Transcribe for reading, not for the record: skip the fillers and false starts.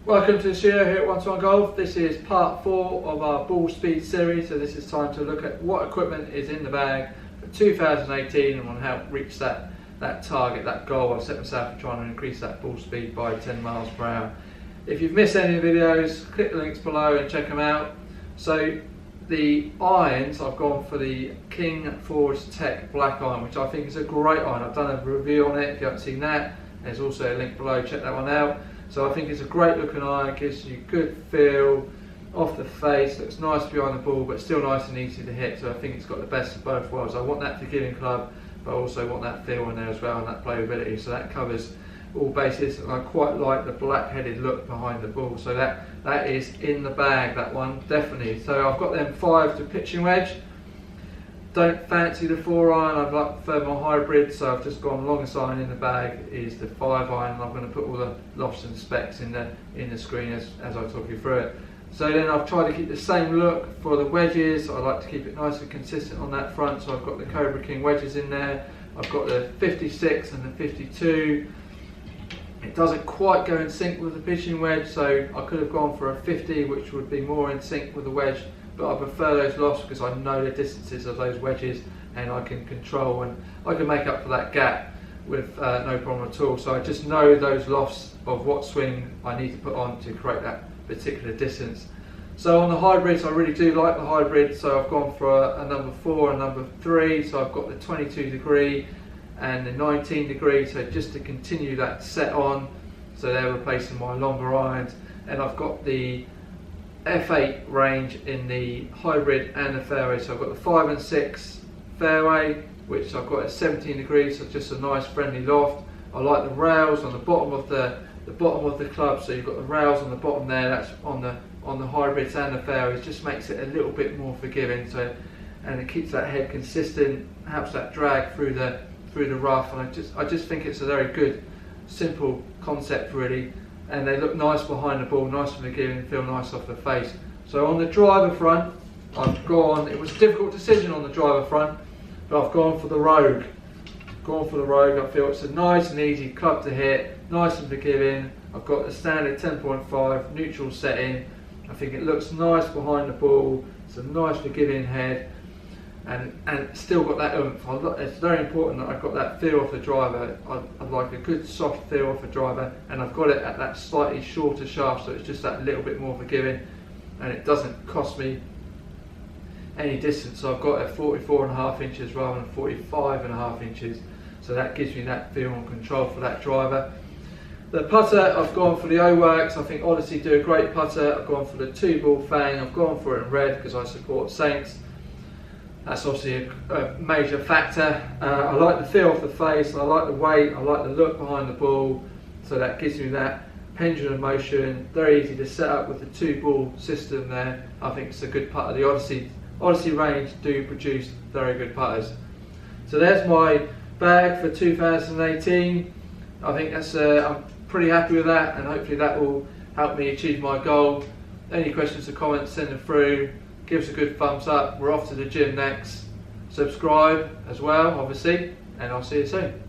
Welcome to the studio here at One-to-One Golf. This is part 4 of our ball speed series, so this is time to look at what equipment is in the bag for 2018 and want to help reach that target, that goal I've set myself for trying to increase that ball speed by 10 miles per hour. If you've missed any of the videos, click the links below and check them out. So the irons, I've gone for the King Forge Tech black iron, which I think is a great iron. I've done a review on it. If you haven't seen that, there's also a link below, check that one out. So I think it's a great looking iron, gives you good feel off the face, looks nice behind the ball but still nice and easy to hit. So I think it's got the best of both worlds. I want that forgiving club, but I also want that feel in there as well and that playability. So that covers all bases, and I quite like the black headed look behind the ball. So that is in the bag, that one, definitely. So I've got them 5 to pitching wedge. Don't fancy the 4 iron, I'd like prefer my hybrid, so I've just gone longest iron in the bag is the 5 iron. I'm going to put all the lofts and specs in the screen as I talk you through it. So then I've tried to keep the same look for the wedges. I like to keep it nice and consistent on that front, so I've got the Cobra King wedges in there. I've got the 56 and the 52. It doesn't quite go in sync with the pitching wedge, so I could have gone for a 50, which would be more in sync with the wedge, but I prefer those lofts because I know the distances of those wedges and I can control and I can make up for that gap with no problem at all. So I just know those lofts of what swing I need to put on to create that particular distance. So on the hybrids, I really do like the hybrid, so I've gone for a number 4 and number 3. So I've got the 22 degree and the 19 degree, so just to continue that set on, so they're replacing my longer irons. And I've got the F8 range in the hybrid and the fairway, so I've got the 5 and 6 fairway, which I've got at 17 degrees, so just a nice friendly loft. I like the rails on the bottom of the club, so you've got the rails on the bottom there, that's on the hybrids and the fairways, just makes it a little bit more forgiving, so, and it keeps that head consistent, helps that drag through the rough, and I just think it's a very good simple concept really. And they look nice behind the ball, nice and forgiving, feel nice off the face. So on the driver front, I've gone, it was a difficult decision on the driver front, but I've gone for the Rogue. I feel it's a nice and easy club to hit, nice and forgiving. I've got the standard 10.5 neutral setting. I think it looks nice behind the ball, it's a nice forgiving head, and still got that oomph. It's very important that I've got that feel off the driver. I'd like a good soft feel off the driver, and I've got it at that slightly shorter shaft, so it's just that little bit more forgiving, and it doesn't cost me any distance. So I've got it at 44.5 inches rather than 45.5 inches, so that gives me that feel and control for that driver. The putter, I've gone for the O-Works. I think Odyssey do a great putter. I've gone for the 2-ball FANG. I've gone for it in red because I support Saints. That's obviously a major factor. I like the feel of the face, I like the weight, I like the look behind the ball, so that gives me that pendulum motion. Very easy to set up with the 2-ball system there. I think it's a good putter. The Odyssey range do produce very good putters. So there's my bag for 2018. I think that's I'm pretty happy with that, and hopefully that will help me achieve my goal. Any questions or comments, send them through. Give us a good thumbs up. We're off to the gym next. Subscribe as well, obviously, and I'll see you soon.